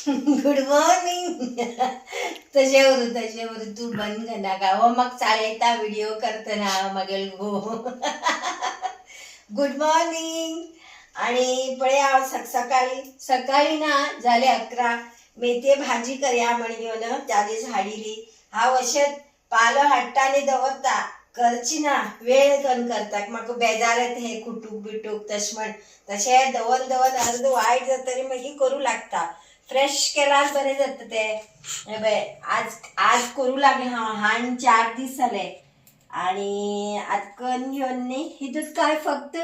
Good morning. तशेवर तू बंद कर नाका हो, मग चालयता व्हिडिओ करतना मागेल गो. Good morning. आणि पळया सकाळी ना झाले 11. मेथे भाजी करया म्हणून ना त्या दिवस हाडिली. हा वशत पालो हाडटाने दवरता करची ना वेळ करून करता म्हाका बेजार येता हे कुटूक बिटूक म्हण तशें दवन अर्द वायट जातरी मागीर करूं लागता. फ्रेश केल्यार बरें जाता ते. आज करूं लागलें हांव 4 दीस जाले. आणि आज करून घेवन न्ही हितूत काय फक्त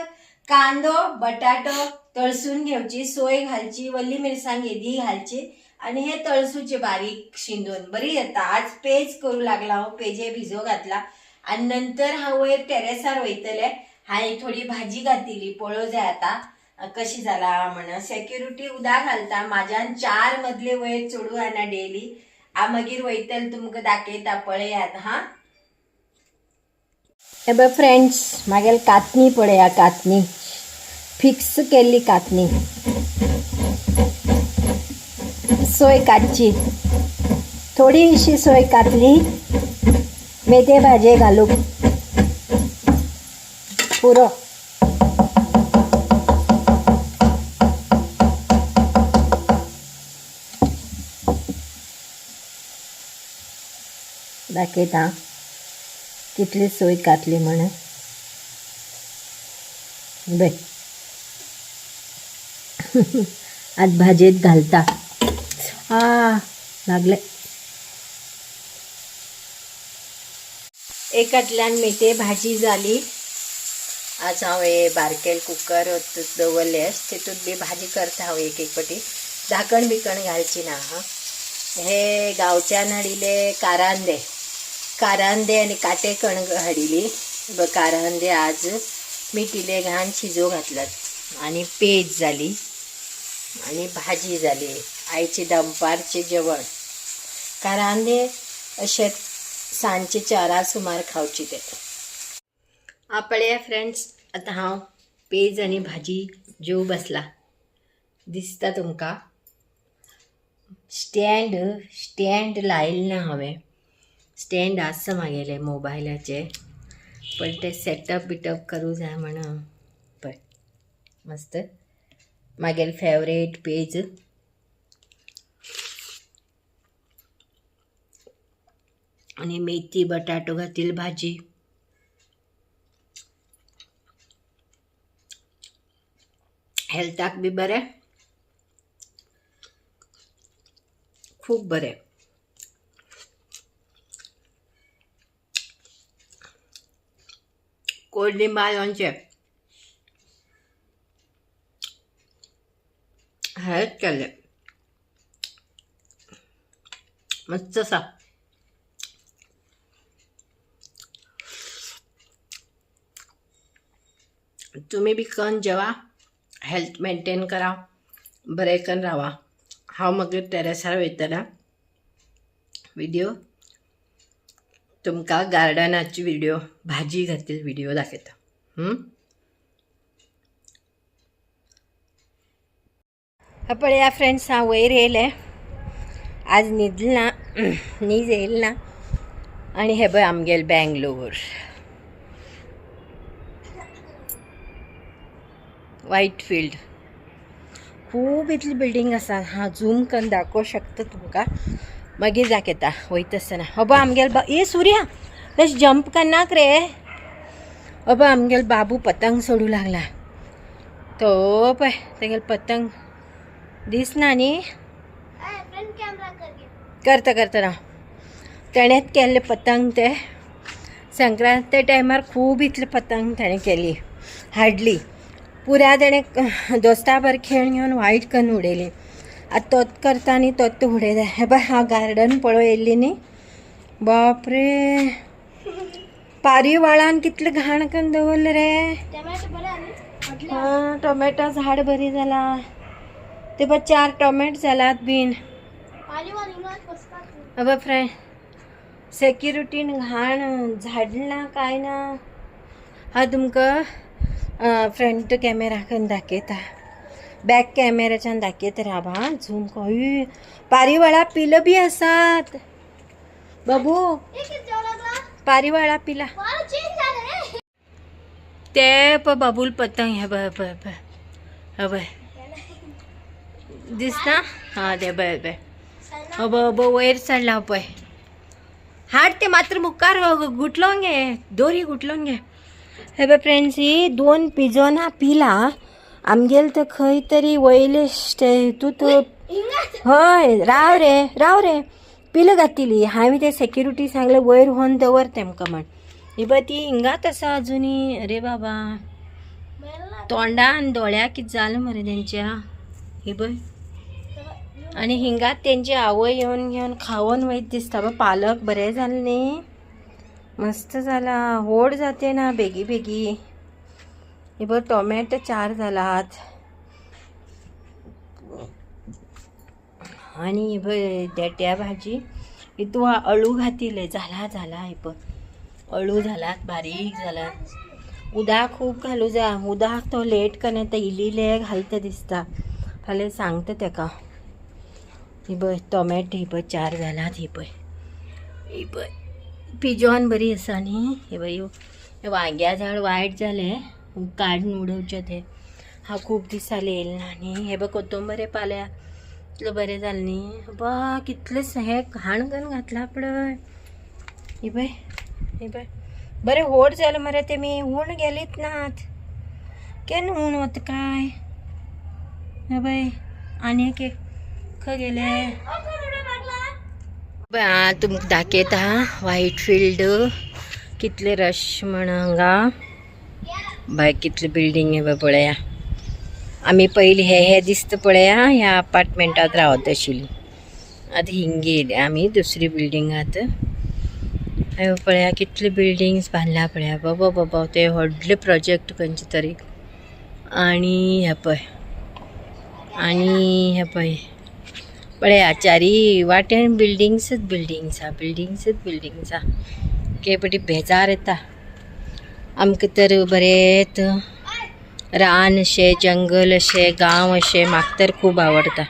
कांदो बटाटो तळसून घेवची, सोय घालची, वल्ली मिरसांग येदी घालची आणि हे तळसूचे बारीक शिंदून बरी जाता. आज पेज करूं लागला हांव, पेजे भिजो घातला आणि नंतर हांव वयर टेरेसार वयतले. हांवें थोडी भाजी घातिली, पळोव जाय आता कशी जाला म्हणून. सेक्युरिटी उदक घालता म्हाज्यान 4 मजले वयर चडू येना डेली. हांव मागीर वयतले तुमकां दाखयता पळयात हा. हे बघ फ्रेंड्स, मागेल कातनी पळया, कातनी फिक्स केल्ली कातनी. सोय काटची, थोडीशी सोय कातली मेथे भाजे घालूक पुरो. दाखयता कितली सोय कातली म्हणून. बय आज भाजेत घालता. लागले एकटल्यान मेथे भाजी जाली. आज हांव हे बारकेल कुकर दवरले तितूंत बी भाजी करता हांव एक पटी. झाकण बिकण घालची ना. हे गांवच्यान हाडिले कारांदे आणि काटे कणग हाडिली. कारांदे आज मीठ इले घाण शिजो घातल्यात आणि पेज जाली आणि भाजी जाली. आयचे दनपारचे जेवण. कारांदे अशे सांजचे 4 सुमार खावची ते. आपले फ्रेंड्स, आता हांव पेज आणि भाजी जेव बसला. दिसता तुमकां स्टँड लायिल्लें ना हांवें. स्टँड आसा म्हागेले मोबायलाचे, पण ते सेटअप बिटअप करूं जाय म्हणून. पळय मस्त म्हागेले फेवरेट पेज आणि मेथी बटाटो घातील भाजी. हेल्थाक बी बरें, खूब बरें. कोळिंबा लोणचें हेल्थ केलें मस्त आसा. तुम्ही बी करून जेवा, हेल्थ मेंटेन करा, बरें करून रावा. हांव मागीर टेरेसार वयतलें. व्हिडिओ तुमकां गार्डनाची व्हिडिओ, भाजी घातील व्हिडिओ दाखयता. पळया फ्रेंड्स, हांव वयर येयलें. आज न्हीद येयल ना. आणि हे पळय आमगेल बेंगलोर. व्हाईट फील्ड खूब इतली बिल्डींग आसा. हांव झूम करून दाखोवं शकता तुमकां मागीर दाखयता वयता आसतना. अबो आमगेल सूर्या तशें जंप करनाक रे. अबो आमगेल बाबू पतंग सोडू लागला. तो पळय तेगेल पतंग दिसना न्ही. करता राव. तेणेंच केल्ले पतंग ते संक्रांती टायमार खूब इतले पतंग ताणें केली, हाडली. पुऱ्या तेणें दोस्ताबर खेळून घेवन वायट करून उडयली. आतां तोच करता आनी तोच उडयता. हे पळय हांव गार्डन पळोव येयल्ली न्ही. बाप रे, पारीवाळान कितले घाण करून दवरले रे. टोमॅटो झाड बरी जाला. ते पळय 4 टोमॅटो जालात बीन. अबे फ्रेंड, सेक्युरिटीन घाण झाडना काय ना. हांव तुमकां फ्रंट कॅमेरा करून दाखयता. बॅक कॅमेराच्यान दाखयत राहा झूम करू पारिवाळा पिलं बी आसात बाबू पारिवाळा पिला ते बाबूल पतंग हे बय बय बय हे बय दिसता हा ते बय बय अब वयर चढला पय हाड ते मात्र मुखार गुटलोंग घे दोरी गुटलोंग घे हे बय फ्रेंड्स ही 2 पिजोना पिला आमगेल तर खंय तरी वयले हितूत हय राव रे पिलं घातिली हांवें ते सेक्युरिटी सांगलें वयर व्हरून दवर तेमकां म्हण ही बय ती हिंगात आसा अजुनी अरे बाबा तोंडान दोळ्या कितें जालें मरे तेंच्या ही बय आनी हिंगात तेंची आवय येवन घेवन खावन वयत दिसता बा पालक बरें जालें न्ही मस्त जाला व्हड जाते ना बेगी बेगी हे बघ टोमॅटो 4 जालात आणि हे बघ देट्या भाजी हितू अळू घातिले झाला हे बघ अळू झालात बारीक जालात उदक खूब घालू जा उदक तो लेट कने ते इलिले घालता दिसता फाल्यां सांगता तेका ही बघ टोमॅटो ही बघ 4 जालात ही बघ पिजॉन बरी आसा न्ही हे बघ वांग्या झाड वायट जाले काडून उडोवचे ते हांव खूब दीस जाले येयले ना न्ही हे बघ कोथंबरे पाल्या कितलें बरें जालें न्ही बा कितलें हे घाण करून घातला पळय हे पळय बरें व्हड जालें मरे तेमी हूण गेलीत नात केन्ना हूण वता काय हे पळय आनी एक खंय गेले तुमकां दाखयता व्हाईट फील्ड कितले रश म्हण हांगा बाय कितले बिल्डींग हे पळया आमी पयलीं हे दिसता पळया ह्या अपार्टमेंटात रावत आशिल्लीं आतां हिंगी येयले आमी दुसरी बिल्डिंगात हे पळया कितले बिल्डिंग्स बांदल्या पळया बाबा ते व्हडले प्रोजेक्ट खंयचे तरी आनी हे पळय पळया चारी वाटेन बिल्डिंग्स हा के बटी बेजार येता आमकां तर बरें रान अशें जंगल अशें गांव अशें म्हाका तर खूब आवडटा